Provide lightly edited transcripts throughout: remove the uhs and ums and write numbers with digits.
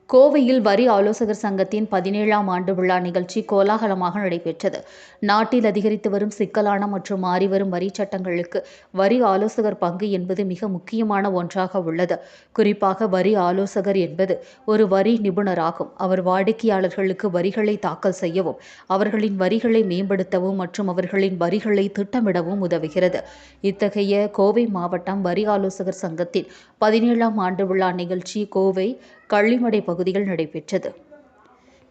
கோவையில் வரி ஆலோசகர் சங்கத்தின் 17ஆம் ஆண்டு விழா நிகழ்ச்சி கோலாகலமாக நடைபெற்றது. நாட்டில் அதிகரித்து வரும் சிக்கலான மற்றும் மாறிவரும் வரி சட்டங்களுக்கு வரி ஆலோசகர் பங்கு என்பது மிக முக்கியமான ஒன்றாக உள்ளது. குறிப்பாக வரி ஆலோசகர் என்பது ஒரு வரி நிபுணராகும். அவர் வாடிக்கையாளர்களுக்கு வரிகளை தாக்கல் செய்யவும், அவர்களின் வரிகளை மேம்படுத்தவும் மற்றும் அவர்களின் வரிகளை திட்டமிடவும் உதவுகிறது. இத்தகைய கோவை மாவட்டம் வரி ஆலோசகர் சங்கத்தின் 17ஆம் ஆண்டு விழா நிகழ்ச்சி கோவை கள்ளிமடை பகுதியில் நடைபெற்றது.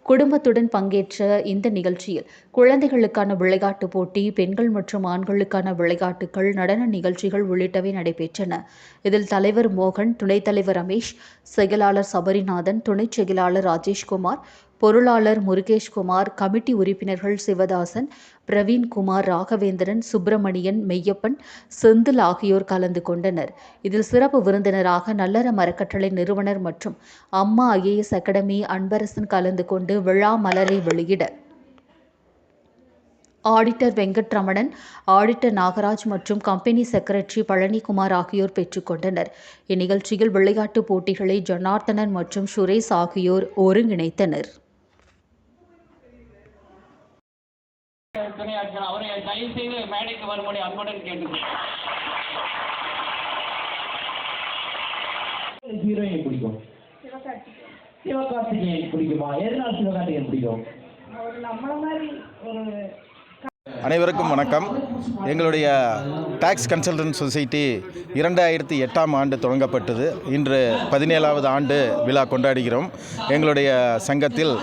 குடும்பத்துடன் பங்கேற்ற இந்த நிகழ்ச்சியில் குழந்தைகளுக்கான விளையாட்டுப் போட்டி, பெண்கள் மற்றும் ஆண்களுக்கான விளையாட்டுகள், நடன நிகழ்ச்சிகள் உள்ளிட்டவை நடைபெற்றன. இதில் தலைவர் மோகன், துணைத் தலைவர் ரமேஷ், செயலாளர் சபரிநாதன், துணைச் செயலாளர் ராஜேஷ்குமார், பொருளாளர் முருகேஷ்குமார், கமிட்டி உறுப்பினர்கள் சிவதாசன், பிரவீன்குமார், ராகவேந்திரன், சுப்பிரமணியன், மெய்யப்பன், செந்தில் ஆகியோர் கலந்து கொண்டனர். இதில் சிறப்பு விருந்தினராக நல்லறம் அறக்கட்டளை நிறுவனர் மற்றும் அம்மா IAS அகாடமி அன்பரசன் கலந்து கொண்டு விழா மலரை வெளியிட ஆடிட்டர் வெங்கட்ரமணன், ஆடிட்டர் நாகராஜ் மற்றும் கம்பெனி செக்ரட்டரி பழனிக்குமார் ஆகியோர் பெற்றுக்கொண்டனர். இந்நிகழ்ச்சியில் விளையாட்டுப் போட்டிகளை ஜனார்த்தனன் மற்றும் சுரேஷ் ஆகியோர் ஒருங்கிணைத்தனர். ஹீரோயின் பிடிக்கும், சிவகார்த்திகேயன் பிடிக்குமா? எதனால் சிவகார்த்திகேயன் பிடிக்கும்? அனைவருக்கும் வணக்கம். எங்களுடைய டாக்ஸ் கன்சல்டன்ட் சொசைட்டி 2008ஆம் ஆண்டு தொடங்கப்பட்டது. இன்று 17வது ஆண்டு விழா கொண்டாடுகிறோம். எங்களுடைய சங்கத்தில்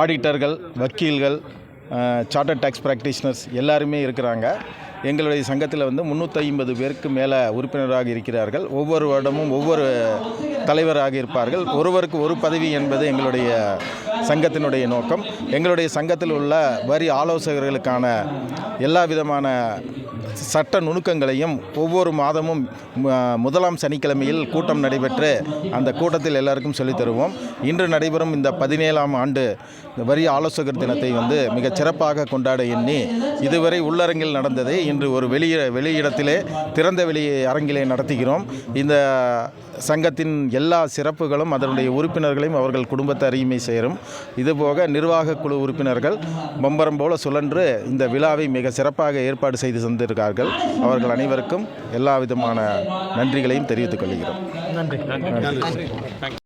ஆடிட்டர்கள், வக்கீல்கள், சார்ட்டர்ட் டாக்ஸ் ப்ராக்டிஷனர்ஸ் எல்லாருமே இருக்கிறாங்க. எங்களுடைய சங்கத்தில் 350 பேருக்கு மேலே உறுப்பினராக இருக்கிறார்கள். ஒவ்வொரு வருடமும் ஒவ்வொரு தலைவராக இருப்பார்கள். ஒருவருக்கு ஒரு பதவி என்பது எங்களுடைய சங்கத்தினுடைய நோக்கம். எங்களுடைய சங்கத்தில் உள்ள வரி ஆலோசகர்களுக்கான எல்லா விதமான சட்ட நுணுக்கங்களையும் ஒவ்வொரு மாதமும் முதலாம் சனிக்கிழமையில் கூட்டம் நடைபெற்று அந்த கூட்டத்தில் எல்லாருக்கும் சொல்லித் தருவோம். இன்று நடைபெறும் இந்த 17ஆம் ஆண்டு வரி ஆலோசகர் தினத்தை மிகச் சிறப்பாக கொண்டாட எண்ணி இதுவரை உள்ளரங்கில் நடந்ததை இன்று ஒரு வெளியிடத்திலே திறந்த வெளி அரங்கிலே நடத்துகிறோம். இந்த சங்கத்தின் எல்லா சிறப்புகளும் அதனுடைய உறுப்பினர்களையும் அவர்கள் குடும்பத்தை அறியுமை சேரும். இதுபோக நிர்வாக குழு உறுப்பினர்கள் பம்பரம் போல சுழன்று இந்த விழாவை மிக சிறப்பாக ஏற்பாடு செய்து தந்திருக்கார்கள். அவர்கள் அனைவருக்கும் எல்லா விதமான நன்றிகளையும் தெரிவித்துக் கொள்கிறோம். நன்றி.